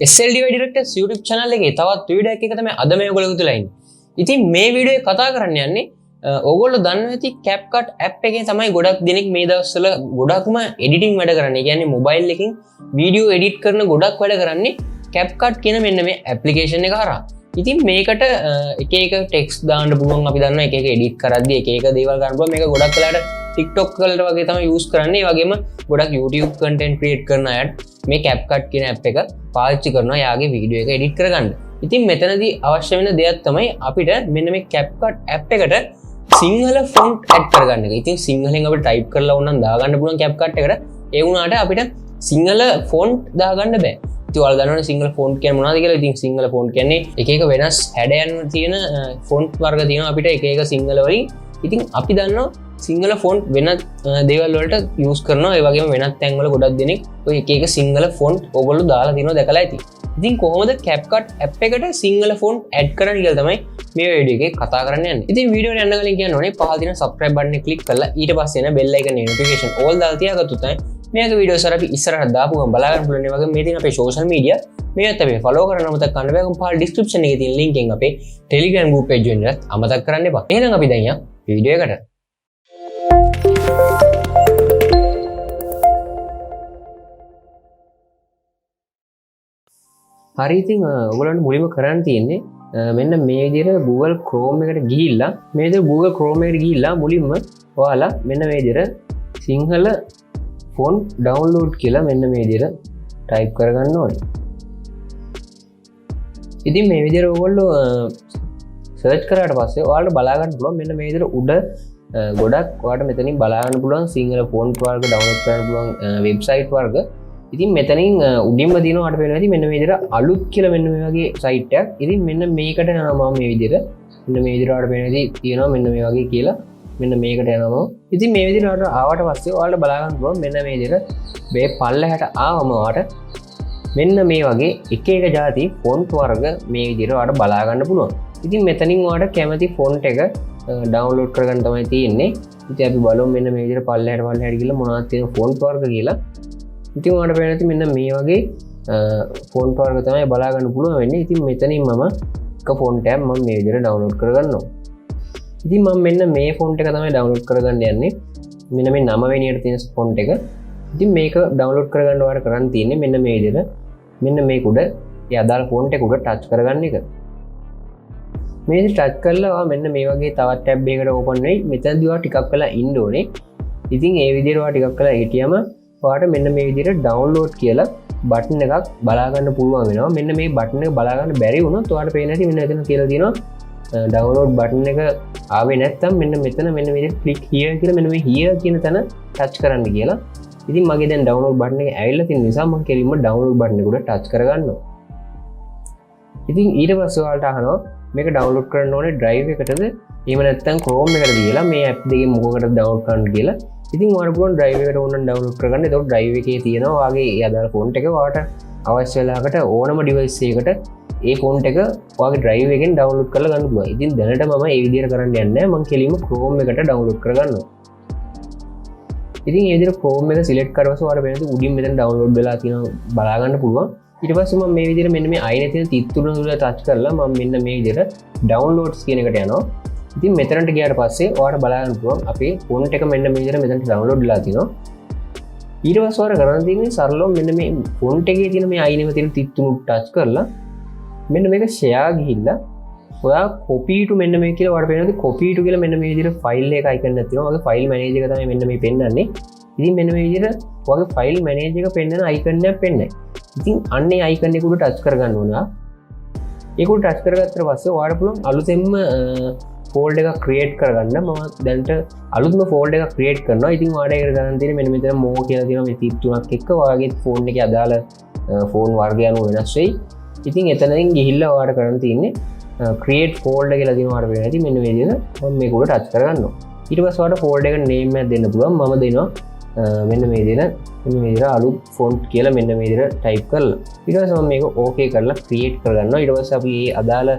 SLD Directors YouTube channel එකේ තවත් video එකක තමයි අද මේ ඔයගොල්ලෝ තුලා ඉන්නේ. ඉතින් මේ වීඩියෝ එක කතා කරන්න යන්නේ ඔයගොල්ලෝ දන්නවා ඇති Capcut app එකේ තමයි ගොඩක් දෙනෙක් මේ දවස්වල ගොඩක්ම editing වැඩ කරන්නේ. ඒ කියන්නේ mobile එකකින් වීඩියෝ edit කරන ගොඩක් වැඩ කරන්නේ Capcut කියන මෙන්න මේ application එක හරහා. ඉතින් මේකට එක එක text දාන්න පුළුවන්. අපි දන්නවා එක එක edit කරද්දී එක එක දේවල් ගන්න පුළුවන්. මේක ගොඩක් වෙලාට TikTok වලට වගේ තමයි use කරන්නේ. ඒ වගේම ගොඩක් YouTube content create කරන අයට මේ Capcut කියන app එක පාවිච්චි කරනවා යාගේ වීඩියෝ එක edit කරගන්න. ඉතින් මෙතනදී අවශ්‍ය වෙන දෙයක් තමයි අපිට මෙන්න මේ Capcut app එකට සිංහල font add කරගන්න එක. ඉතින් සිංහලෙන් අපිට type කරලා ඕනනම් දාගන්න පුළුවන් Capcut එකට. ඒ වුණාට අපිට සිංහල font දාගන්න බෑ. ඉතින් ඔයාලා දන්නවනේ සිංහල font කියන්නේ මොනවද කියලා. ඉතින් සිංහල font කියන්නේ එක එක වෙනස් හැඩයන් තියෙන font වර්ග තියෙනවා අපිට එක එක සිංහල වලින්. ඉතින් අපි දන්නවා සිංහල ෆොන්ට් වෙනත් දේවල් වලට යූස් කරනවා. ඒ වගේම වෙනත් තැන් වල ගොඩක් දෙනෙක් ඔය එක එක සිංහල ෆොන්ට් ඕගොල්ලෝ දාලා තිනවා දැකලා ඇති. ඉතින් කොහොමද Capcut app එකට සිංහල ෆොන්ට් ඇඩ් කරන්න කියලා තමයි මේ වීඩියෝ එකේ කතා කරන්න යන්නේ. ඉතින් වීඩියෝ එකට යන්න කලින් කියන්න ඕනේ පහළ තියෙන subscribe button එක click කරලා ඊට පස්සේ එන bell icon notification all දාලා තියාගත්තොත් තමයි මේක වීඩියෝස් අර අපි ඉස්සරහට දාපු ගමන් බලා ගන්න පුළුවන්. ඒ වගේම මේ තියෙන අපේ social media මේවත් අපි follow කරන්න අමතක කරන්න බෑ. පහළ description එකේ තියෙන link එකෙන් අපේ Telegram group page join එකත් අමතක කරන්න එපා. එහෙනම් අපි දැන් යමු වීඩියෝ එකට. හරි ඉතින් ඔයගොල්ලන්ට මුලින්ම කරන්න තියෙන්නේ මෙන්න මේ විදිහට Google Chrome එකට ගිහිල්ලා මේ විදිහට Google Chrome එකට ගිහිල්ලා මුලින්ම ඔයාලා මෙන්න මේ විදිහට සිංහල font download කියලා මෙන්න මේ විදිහට type කරගන්න ඕනේ. ඉතින් මේ විදිහට ඔයගොල්ලෝ search කරාට පස්සේ ඔයාලට බලා ගන්න පුළුවන් මෙන්න මේ විදිහට උඩ ගොඩක් ඔයාලට මෙතනින් බලා ගන්න පුළුවන් සිංහල font වර්ග download කරන්න පුළුවන් website වර්ග. ඉතින් මෙතනින් උඩින්ම තියෙනවා අපිට පේනවා ඇති මෙන්න මේ විදිහට අලුත් කියලා මෙන්න මේ වගේ site එකක්. ඉතින් මෙන්න මේකට යනවා මම මේ විදිහට. මෙන්න මේ විදිහට අපිට පේනවා ඇති තියෙනවා මෙන්න මේ වගේ කියලා. මෙන්න මේකට යනවා. ඉතින් මේ විදිහට ආවට පස්සේ ඔයාලට බලා ගන්න පුළුවන් මෙන්න මේ විදිහට මේ පල්ලෙහාට ආවම ඔයාලට මෙන්න මේ වගේ එක එක જાති font වර්ග මේ විදිහට ඔයාලට බලා ගන්න පුළුවන්. ඉතින් මෙතනින් ඔයාලට කැමති font එක download කරගන්න තමයි තියෙන්නේ. ඉතින් අපි බලමු මෙන්න මේ විදිහට පල්ලෙහාට ගිහලා මොනවද තියෙන font වර්ග කියලා. ඉතින් ඔයාලට පේනවා ඇති මෙන්න මේ වගේ font වර්ග තමයි බලා ගන්න පුළුවන් වෙන්නේ. ඉතින් මෙතනින් මම එක font එකක් මම මේ විදිහට download කරගන්නවා. ඉතින් මම මෙන්න මේ font එක තමයි download කරගන්න යන්නේ. මෙන්න මේ 9 වෙනියට තියෙන font එක. ඉතින් මේක download කරගන්න ඔයාලට කරන්න තියෙන්නේ මෙන්න මේ විදිහට මෙන්න මේක උඩ ඒ අදාළ font එක උඩ touch කරගන්න එක. මේ විදිහට touch කරලා ඔයා මෙන්න මේ වගේ තවත් tab එකකට open වෙයි. මෙතනදී ඔයා ටිකක් වෙලා ඉන්න ඕනේ. ඉතින් ඒ විදිහට ඔයා ටිකක් වෙලා හිටියම ඔයාට මෙන්න මේ විදිහට download කියලා බටන් එකක් බලා ගන්න පුළුවන් වෙනවා. මෙන්න මේ බටන් එක බලා ගන්න බැරි වුණොත් ඔයාලට පේන්නේ නැති මෙන්න එතන කියලා තියෙනවා download බටන් එක ආවේ නැත්නම් මෙන්න මෙතන මෙන්න මේ විදිහට click here කියලා මෙන්න මේ here කියන තැන touch කරන්න කියලා. ඉතින් මගේ දැන් download බටන් එක ඇවිල්ලා තියෙන නිසා මම කෙලින්ම download බටන් එක උඩ touch කරගන්නවා. ඉතින් ඊට පස්සේ ඔයාලට අහනවා මේක download කරන්න ඕනේ drive එකටද එහෙම නැත්නම් Chrome එකටද කියලා මේ app දෙකෙන් මොකකටද download කරන්න කියලා. ඉතින් ඔයාලට පුළුවන් drive එකට ඕනනම් download කරගන්න. ඒතකොට drive එකේ තියෙනවා ඔයාගේ ඒ අදාළ font එක ඔයාලට අවශ්‍ය වෙලාවකට ඕනම device එකකට ඒ font එක ඔයාගේ drive එකෙන් download කරලා ගන්න පුළුවන්. ඉතින් දැනට මම ඒ විදිහට කරන්න යන්නේ නැහැ. මම කෙලින්ම Chrome එකට download කරගන්නවා. ඉතින් මේ විදිහට Chrome එක select කරවස ඔයාලට වෙනදී උඩින් මෙතන download වෙලා තියෙනවා බලා ගන්න පුළුවන්. ඊට පස්සේ මම මේ විදිහට මෙන්න මේ අයිනේ තියෙන තිත් තුන උඩ touch කරලා මම මෙන්න මේ විදිහට downloads කියන එකට යනවා. ඉතින් මෙතනට ගියාට පස්සේ ඔයාලට බලා ගන්න පුළුවන් අපේ font එක මෙන්න මේ විදිහට මෙතනට download වෙලා තිනවා. ඊට පස්සේ ඔයාලා කරන්න තියෙන්නේ සරලව මෙන්න මේ font එකේ තියෙන මේ අයිනෙම තියෙන තිත් තුන touch කරලා මෙන්න මේක share ගිහිල්ලා ඔයා copy to මෙන්න මේ කියලා ඔයාලට පේනවා copy to කියලා මෙන්න මේ විදිහට file එක icon එකක් තියෙනවා. ඔයාගේ file manager එක තමයි මෙන්න මේ පෙන්නන්නේ. ඉතින් මෙන්න මේ විදිහට ඔයාගේ file manager එක පෙන්නන icon එකක් පෙන්නයි. ඉතින් අන්න ඒ icon එක උඩ touch කරගන්න ඕන. ඒක උඩ touch කරගත්තට පස්සේ ඔයාලට පුළුවන් අලුතෙන්ම ෆෝල්ඩර් එකක් ක්‍රියේට් කරගන්න. මම දැන්ට අලුත්ම ෆෝල්ඩර් එකක් ක්‍රියේට් කරනවා. ඉතින් ඔයාලට ඒකට ගන්න තියෙන්නේ මෙන්න මෙතන more කියලා තියෙනවා මේ තිත් තුනක් එක්ක ඔයාගේ ෆෝන් එකේ අදාළ ෆෝන් වර්ගය අනුව වෙනස් වෙයි. ඉතින් එතනින් ගිහිල්ලා ඔයාලට කරන්න තියෙන්නේ create folder කියලා තියෙනවා ඔයාලට වෙන්නේ නැති මෙන්න මේ විදිහට මම මේක උඩ touch කරගන්නවා. ඊට පස්සේ ඔයාලට folder එකට name එකක් දෙන්න පුළුවන්. මම දෙනවා මෙන්න මේ විදිහට අලුත් font කියලා මෙන්න මේ විදිහට type කරලා. ඊට පස්සේ මම මේක okay කරලා create කරගන්නවා. ඊට පස්සේ අපි මේ අදාළ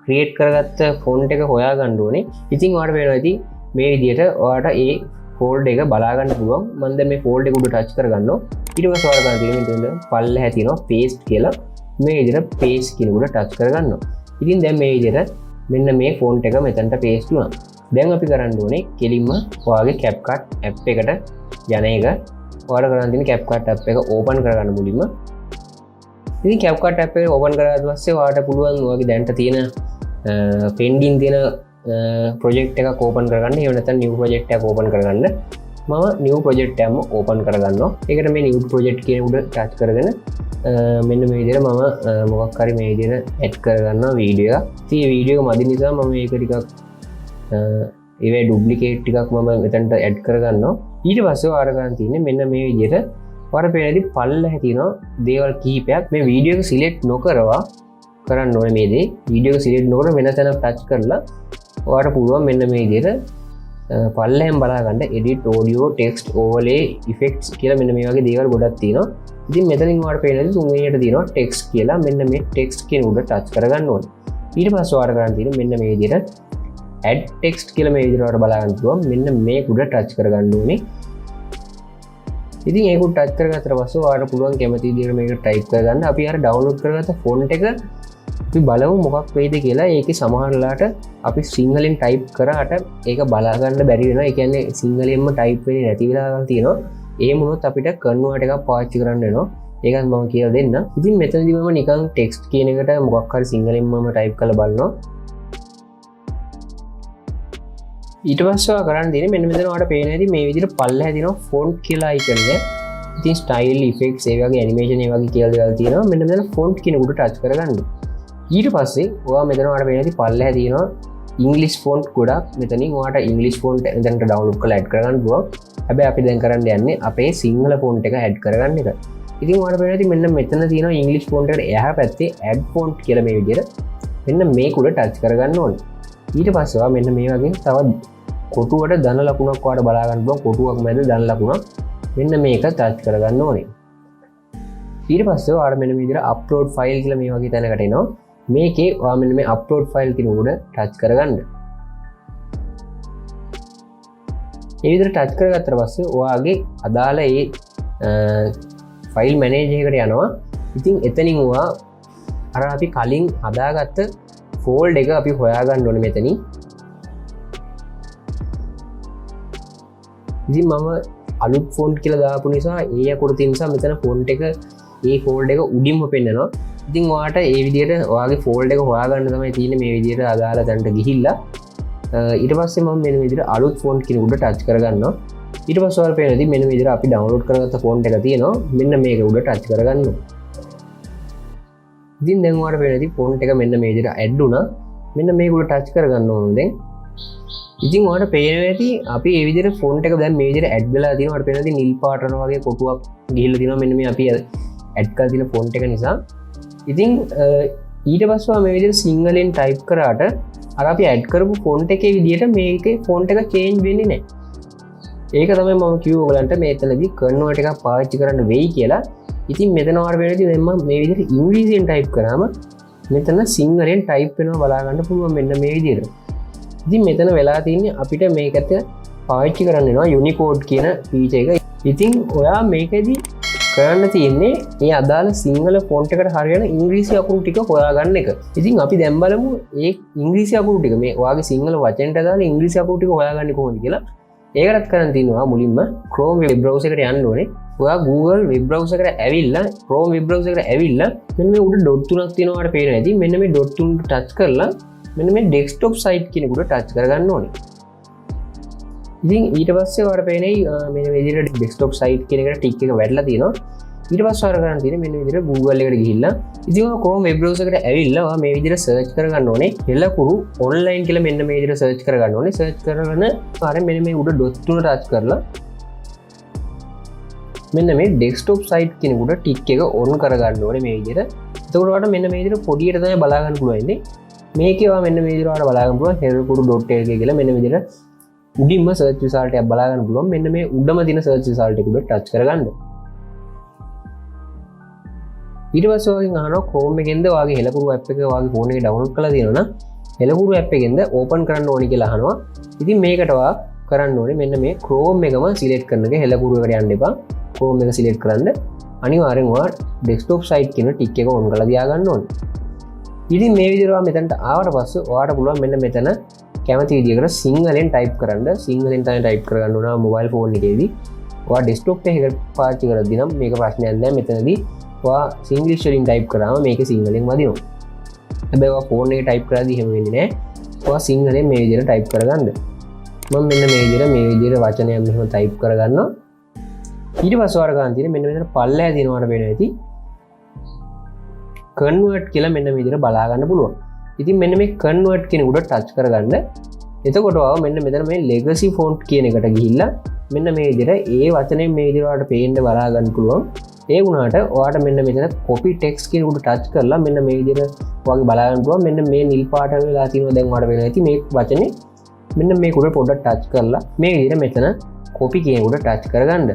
create කරගත්ත font එක හොයාගන්න ඕනේ. ඉතින් ඔයාලට වෙනවා ඉතින් මේ විදිහට ඔයාලට ඒ folder එක බලා ගන්න පුළුවන්. මම දැන් මේ folder එක උඩ touch කරගන්නවා. ඊට පස්සේ ඔයාලට ගන්න තියෙන්නේ මෙතන පල්ලෙහා තියෙනවා paste කියලා. මේ විදිහට paste කියනකොට ටච් කරගන්නවා. ඉතින් දැන් මේ විදිහට මෙන්න මේ ෆොන්ට් එක මෙතනට paste වුණා. දැන් අපි කරන්න ඕනේ කෙලින්ම ඔයාගේ CapCut app එකට යන එක. ඔයාලා කරන්න තියෙන CapCut app එක open කරගන්න මුලින්ම. ඉතින් CapCut app එක open කරාට පස්සේ ඔයාලට පුළුවන් ඔයාගේ දැනට තියෙන pending තියෙන project එකක් open කරගන්න. එහෙම නැත්නම් new project එකක් open කරගන්න. මම new project එකක්ම open කරගන්නවා. ඒකට මේ new project කියන උඩ touch කරගෙන මෙන්න මේ විදිහට මම මොකක් හරි මේ විදිහට add කරගන්නවා වීඩියෝ එක. ඉතින් මේ වීඩියෝ එක මදි නිසා මම මේක ටිකක් ඒවේ duplicate ටිකක් මම මෙතනට add කරගන්නවා. ඊට පස්සේ ඔයාලා ගන්න තියෙන්නේ මෙන්න මේ විදිහට ඔයාලා පේනදී පල්ලෙහා තියෙනවා දේවල් කිහිපයක්. මේ වීඩියෝ එක select නොකරවා කරන්න ඕනේ මේ දේ. වීඩියෝ එක select නොකර වෙන තැනක් touch කරලා ඔයාලට පුළුවන් මෙන්න මේ විදිහට පල්ලෙහෙන් බලා ගන්න edit audio text overlay effects කියලා මෙන්න මේ වගේ දේවල් ගොඩක් තියෙනවා. ඉතින් මෙතනින් ඔයාලට පේනදී තුන්වෙනියට තියෙනවා text කියලා. මෙන්න මේ text කියන උඩ touch කරගන්න ඕනේ. ඊට පස්සේ ඔයාලට කරන්න තියෙන්නේ මෙන්න මේ විදිහට add text කියලා මේ විදිහට ඔයාලට බලා ගන්න පුළුවන්. මෙන්න මේ උඩ touch කරගන්න ඕනේ. ඉතින් ඒක උඩ touch කරගත්තට පස්සේ ඔයාලට පුළුවන් කැමති විදිහට මේක type කරගන්න. අපි අර download කරගත්ත font එක අපි බලමු මොකක් වෙයිද කියලා. ඒකේ සමහරලාට අපි සිංහලෙන් type කරාට ඒක බලා ගන්න බැරි වෙනවා. ඒ කියන්නේ සිංහලෙන්ම type වෙන්නේ නැති වෙලා තියෙනවා. ඒ මොනොත් අපිට convert එකක් පාවිච්චි කරන්න වෙනවා. ඒකත් මම කියලා දෙන්න. ඉතින් මෙතනදී මම නිකන් text කියන එකට මොකක් හරි සිංහලෙන් මම type කරලා බලනවා. ඊට පස්සේ ඔයා කරන්න තියෙන්නේ මෙන්න මෙතන ඔයාලට පේන හැටි මේ විදිහට පල්ලෙහා තියෙනවා font කියලා icon එක. ඉතින් style effects ඒ වගේ animation ඒ වගේ කියලා දේවල් තියෙනවා. මෙන්න මෙතන font කියන උඩ touch කරගන්න. ඊට පස්සේ ඔයා මෙතන ඔයාලට පේන හැටි පල්ලෙහා තියෙනවා English font ගොඩක්. මෙතනින් ඔයාලට English font දැනට download කරලා add කරගන්න පුළුවන්. හැබැයි අපි දැන් කරන්න යන්නේ අපේ සිංහල font එක add කරගන්න එක. ඉතින් ඔයාලට පේන හැටි මෙන්න මෙතන තියෙනවා English font එකට එහා පැත්තේ add font කියලා මේ විදිහට මෙන්න මේක උඩ touch කරගන්න ඕනේ. ඊට පස්සේ ඔයා මෙන්න මේ වගේ තවත් කොටුවට ධන ලකුණක් ඔයාලට බලා ගන්න පුළුවන්. කොටුවක් මැද ධන ලකුණක් මෙන්න මේක touch කරගන්න ඕනේ. ඊට පස්සේ ඔයාලට මෙන්න මේ විදිහට upload file කියලා මේ වගේ තැනකට එනවා. මේකේ ඔයා මෙන්න මේ upload file කියන උඩ touch කරගන්න. මේ විදිහට touch කරගත්තට පස්සේ ඔයාගේ අදාළ ඒ file manager එකට යනවා. ඉතින් එතනින් ඔයා අර අපි කලින් හදාගත්ත folder එක අපි හොයාගන්න ඕනේ මෙතනින්. ඉතින් මම අලුත් ෆොන්ට් කියලා දාපු නිසා ඒ අකුරු තියෙන නිසා මෙතන ෆොන්ට් එක ඒ ෆෝල්ඩර් එක උඩින්ම පෙන්නනවා. ඉතින් ඔයාට ඒ විදිහට ඔයාගේ ෆෝල්ඩර් එක හොයාගන්න තමයි තියෙන්නේ. මේ විදිහට අදාළ තැනට ගිහිල්ලා ඊට පස්සේ මම මෙන්න මේ විදිහට අලුත් ෆොන්ට් කියන උඩ ටච් කරගන්නවා. ඊට පස්සේ ඔයාලා පේනදී මෙන්න මේ විදිහට අපි ඩවුන්ලෝඩ් කරගත්ත ෆොන්ට් එක තියෙනවා. මෙන්න මේක උඩ ටච් කරගන්නවා. ඉතින් දැන් ඔයාලා පේනදී ෆොන්ට් එක මෙන්න මේ විදිහට ඇඩ් වුණා. මෙන්න මේක උඩ ටච් කරගන්න ඕනේ දැන්. ඉතින් ඔයාලට පේනවා ඇති අපි මේ විදිහට ෆොන්ට් එක දැන් මේ විදිහට ඇඩ් වෙලා තියෙනවා. ඔයාලට පේනදී නිල් පාට වගේ කොටුවක් ගිහිල්ලා තියෙනවා. මෙන්න මේ අපි ඇඩ් කරලා තියෙන ෆොන්ට් එක නිසා. ඉතින් ඊට පස්සේ මේ විදිහට සිංහලෙන් ටයිප් කරාට අර අපි ඇඩ් කරපු ෆොන්ට් එකේ විදිහට මේකේ ෆොන්ට් එක චේන්ජ් වෙන්නේ නැහැ. ඒක තමයි මම කිව්ව ඔයගලන්ට මේතනදී කන්වර්ට් එකක් පාවිච්චි කරන්න වෙයි කියලා. ඉතින් මෙතන ඔයාලට වෙනදී දැන් මම මේ විදිහට ඉංග්‍රීසියෙන් ටයිප් කරාම මෙතන සිංහලෙන් ටයිප් වෙනවා බලා ගන්න පුළුවන් මෙන්න මේ විදිහට. ඉතින් මෙතන වෙලා තින්නේ අපිට මේකට පාවිච්චි කරන්න වෙනවා යුනිකෝඩ් කියන ෆීචර් එක. ඉතින් ඔයා මේකෙදි කරන්න තියෙන්නේ මේ අදාළ සිංහල ෆොන්ට් එකට හරියන ඉංග්‍රීසි අකුරු ටික හොයාගන්න එක. ඉතින් අපි දැන් බලමු ඒ ඉංග්‍රීසි අකුරු ටික මේ ඔයාගේ සිංහල වචනට අදාළ ඉංග්‍රීසි අකුරු ටික හොයාගන්නේ කොහොමද කියලා. ඒකටත් කරන්න තියෙනවා මුලින්ම Chrome web browser එකට යන්න ඕනේ. ඔයා Google web browser එකට ඇවිල්ලා Chrome web browser එකට ඇවිල්ලා මෙන්න මේ උඩ ඩොට් තුනක් තියෙනවා වඩ පේනවා ඇති. මෙන්න මේ ඩොට් තුනට ටච් කරලා මෙන්න මේ desktop site කියන උඩ ටච් කරගන්න ඕනේ. ඉතින් ඊට පස්සේ ඔයාලට පේන්නේ මෙන්න මේ විදිහට desktop site කියන එකට ටික් එක වැටලා තියෙනවා. ඊට පස්සේ ඔයාලා කරන්න තියෙන්නේ මෙන්න මේ විදිහට Google එකට ගිහිල්ලා ඉතින් ඔයා Chrome web browser එකට ඇවිල්ලා ඔයා මේ විදිහට search කරගන්න ඕනේ. එළකුරු online කියලා මෙන්න මේ විදිහට search කරගන්න ඕනේ. search කරගෙන අර මෙන්න මේ උඩ dot තුන touch කරලා මෙන්න මේ desktop site කියන උඩ ටික් එක on කරගන්න ඕනේ මේ විදිහට. එතකොට ඔයාලට මෙන්න මේ විදිහට පොඩියට තමයි බලා ගන්න පුළුවන් ඉන්නේ. මේකේ ඔයා මෙන්න මේ විදිහට ඔයාලට බලා ගන්න පුළුවන් helakuru.lk කියලා මෙන්න මේ විදිහට උඩින්ම search result එකක් බලා ගන්න පුළුවන්. මෙන්න මේ උඩම තියෙන search result එක උඩ touch කරගන්න. ඊට පස්සේ ඔයගෙන් අහනවා Chrome එකෙන්ද ඔයාගේ helakuru app එක ඔයාගේ phone එකේ download කරලා තියෙනවා නම් helakuru app එකෙන්ද open කරන්න ඕනි කියලා අහනවා. ඉතින් මේකට ඔයා කරන්න ඕනේ මෙන්න මේ Chrome එකම select කරන එක helakuru එකට යන්න එපා. Chrome එක select කරන්න. අනිවාර්යෙන් ඔයාලා ඩෙස්ක්ටොප් සයිට් කියන ටික් එක ඔන් කරලා තියාගන්න ඕනේ. ඉතින් මේ විදිහට මෙතනට ආවට පස්සේ ඔයාලට පුළුවන් මෙන්න මෙතන කැමති විදිහකට සිංහලෙන් ටයිප් කරන්න. සිංහලෙන් තමයි ටයිප් කරගන්න ඕන මොබයිල් ෆෝන් එකේදී. ඔයා ඩෙස්ක්ටොප් එකකට පාවිච්චි කරද්දී නම් මේක ප්‍රශ්නයක් නෑ. මෙතනදී ඔයා ඉංග්‍රීසි වලින් ටයිප් කරාම මේක සිංහලෙන් වදිනවා. හැබැයි ඔයා ෆෝන් එකේ ටයිප් කරද්දී එහෙම වෙන්නේ නෑ. ඔයා සිංහලෙන් මේ විදිහට ටයිප් කරගන්න. මම මෙන්න මේ විදිහට වචනයක් මෙහෙම ටයිප් කරගන්නවා. ඊට පස්සේ ඔයාලා ගන්න තියෙන්නේ මෙන්න මෙතන පල්ලෑ දිනවට වෙන ඇති කන්වර්ට් කියලා මෙන්න මේ විදිහට බලා ගන්න පුළුවන්. ඉතින් මෙන්න මේ කන්වර්ට් කියන උඩ ටච් කරගන්න. එතකොට ඔයාලා මෙන්න මෙතන මේ legacy font කියන එකට ගිහිල්ලා මෙන්න මේ විදිහට ඒ වචනේ මේ විදිහට ඔයාලට පේන්න බලා ගන්න පුළුවන්. ඒ වුණාට ඔයාලට මෙන්න මෙතන copy text කියන උඩ ටච් කරලා මෙන්න මේ විදිහට ඔයාගේ බලා ගන්න පුළුවන්. මෙන්න මේ නිල් පාට වෙලා තියෙනවා දැන් ඔයාලට වෙනවා ඇති මේ වචනේ මෙන්න මේ උඩ පොඩ්ඩක් ටච් කරලා මේ විදිහට මෙතන copy කියන උඩ ටච් කරගන්න.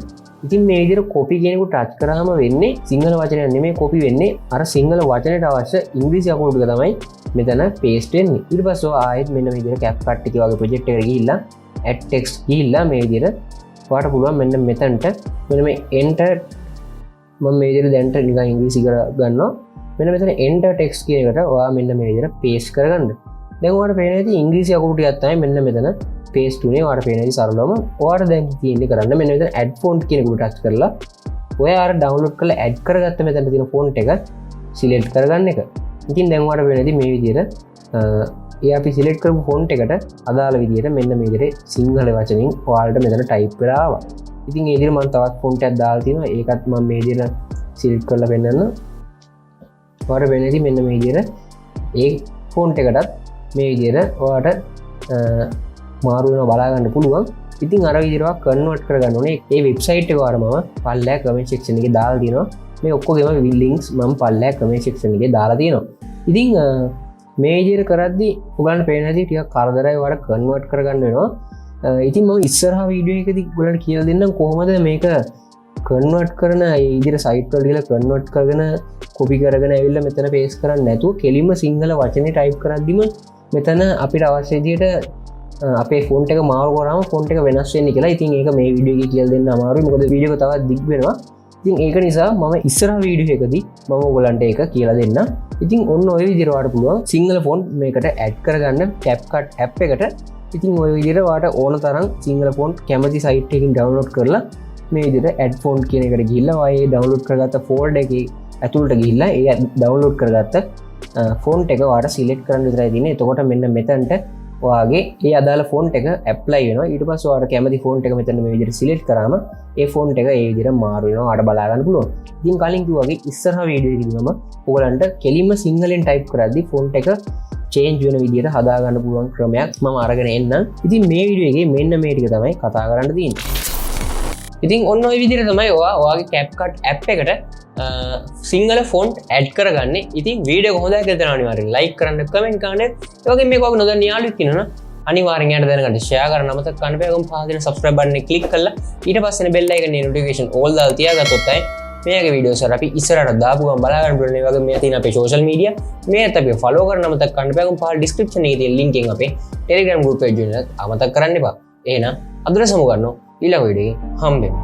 ඉතින් මේ විදිහට copy කියන උඩ ටච් කරාම වෙන්නේ සිංහල වචනයක් නෙමෙයි copy වෙන්නේ අර සිංහල වචනයට අවශ්‍ය ඉංග්‍රීසි අකුරු ටික තමයි මෙතන paste වෙන්නේ. ඊට පස්සේ ආයෙත් මෙන්න මේ විදිහට Capcut එකේ වගේ project එකකට ගිහිල්ලා add text ගිහිල්ලා මේ විදිහට ඔයාලට පුළුවන් මෙන්න මෙතනට මෙන්න මේ enter මම මේ විදිහට දැන්ට නිකන් ඉංග්‍රීසි කර ගන්නවා. මෙන්න මෙතන enter text කියන එකට ඔයා මෙන්න මේ විදිහට paste කරගන්න. දැන් ඔයාලට පේන ඇති ඉංග්‍රීසි අකුරු ටිකක් තමයි මෙන්න මෙතන paste උනේ. ඔයාලට පේන ඇති සරලවම ඔයාලට දැන් තියෙන්නේ කරන්න මෙන්න මෙතන add font කියන එකට ටච් කරලා ඔයා අර download කරලා add කරගත්ත මෙතන තියෙන font එක select කරගන්න එක. ඉතින් දැන් ඔයාලට පේන ඇති මේ විදිහට අපි select කරපු font එකට අදාළ විදිහට මෙන්න මේ විදිහට සිංහල වචනින් ඔයාලට මෙතන type කරලා ආවා. ඉතින් ඒ විදිහට මම තවත් font එකක් දාලා තිනවා. ඒකත් මම මේ විදිහට select කරලා පෙන්නන්න. ඔයාලට පේන ඇති මෙන්න මේ විදිහට ඒ font එකටත් මේ විදිහට ඔයාලට මාරු වෙනවා බලා ගන්න පුළුවන්. ඉතින් අර විදිහට කන්වර්ට් කරගන්න ඕනේ. ඒ වෙබ්සයිට් එක වරම පල්ලෑ කමෙන්ට් සෙක්ෂන් එකේ දාලා තියෙනවා. මේ ඔක්කොගේම links මම පල්ලෑ කමෙන්ට් සෙක්ෂන් එකේ දාලා තියෙනවා. ඉතින් මේ විදිහට කරද්දී ඔයගලන්ට පේන හැටි ටිකක් කරදරයි ඔයාලට කන්වර්ට් කරගන්න වෙනවා. ඉතින් මම ඉස්සරහා වීඩියෝ එකදී ඔයගලන්ට කියලා දෙන්නම් කොහොමද මේක කන්වර්ට් කරන ඒ විදිහට සයිට් වල ගිහලා කන්වර්ට් කරගෙන කොපි කරගෙන ඇවිල්ලා මෙතන පේස්ට් කරන්නේ නැතුව කෙලින්ම සිංහල වචනේ ටයිප් කරද්දිම මෙතන අපිට අවශ්‍ය විදිහට අපේ ෆොන්ට් එක මාරු කරාම ෆොන්ට් එක වෙනස් වෙන්නේ කියලා. ඉතින් ඒක මේ වීඩියෝ එකේ කියලා දෙන්න අමාරුයි. මොකද වීඩියෝ එක තවත් දිග් වෙනවා. ඉතින් ඒක නිසා මම ඉස්සරහ වීඩියෝ එකදී මම ඔයගලන්ට ඒක කියලා දෙන්නම්. ඉතින් ඔන්න ඔය විදිහට ඔයාලට පුළුවන් සිංහල ෆොන්ට් මේකට ඇඩ් කරගන්න Capcut app එකට. ඉතින් ඔය විදිහට ඔයාලට ඕන තරම් සිංහල ෆොන්ට් කැමති සයිට් එකකින් ඩවුන්ලෝඩ් කරලා මේ විදිහට add font කියන එකට ගිහිල්ලා ඔයා ඒ ඩවුන්ලෝඩ් කරගත්ත ෆෝල්ඩර් එකේ ඇතුළට ගිහිල්ලා ඒ ඩවුන්ලෝඩ් කරගත්ත ෆොන්ට් එක ඔයාලට සිලෙක්ට් කරන්න විතරයි තියෙන්නේ. එතකොට මෙන්න මෙතනට ඔයාගේ ඒ අදාළ ෆොන්ට් එක ඇප්ලයි වෙනවා. ඊට පස්සේ ඔයාලට කැමති ෆොන්ට් එක මෙතන මේ විදිහට සිලෙක්ට් කරාම ඒ ෆොන්ට් එක ඒ විදිහට මාරු වෙනවා. ඔයාලට බලා ගන්න පුළුවන්. ඉතින් කලින් කිව්වා වගේ ඉස්සරහා වීඩියෝ එකකින් මම ඔයගලන්ට කෙලින්ම සිංහලෙන් ටයිප් කරද්දී ෆොන්ට් එක චේන්ජ් වෙන විදිහට හදා ගන්න පුළුවන් ක්‍රමයක් මම අරගෙන එන්නම්. ඉතින් මේ වීඩියෝ එකේ මෙන්න මේ ටික තමයි කතා කරන්න තියෙන්නේ. ඉතින් ඔන්න ඔය විදිහට තමයි ඔයාගේ Capcut app එකට සිංහල ෆොන්ට් ඇඩ් කරගන්න. ඉතින් වීඩියෝ එක හොඳයි කියලා දැනන අනිවාර්යෙන් like කරන්න, comment කරන්න. ඒ වගේම මේක ඔයාගේ නොදන්න යාළුවෙක් ඉන්නවනම් අනිවාර්යෙන් යාට දැනගන්න share කරන්න අමතක කරන්න බෑ. ඔගොම පහදින subscribe button එක click කරලා ඊට පස්සේ bell icon එකේ notification all දාලා තියාගත්තොත් තමයි මේගේ වීඩියෝස් අර අපි ඉස්සරහට දාපු ගමන් බලා ගන්න පුළුවන්. ඒ වගේම මේ තියෙන අපේ social media මේත් අපි follow කරන්න අමතක කරන්න බෑ. ඔගොම පහල description එකේ තියෙන link එකෙන් අපේ Telegram group එක join වෙන්න අමතක කරන්න එපා. එහෙනම් අදට සමු ගන්නවා ඊළඟ වීඩියෝ එකේ හම්බෙමු.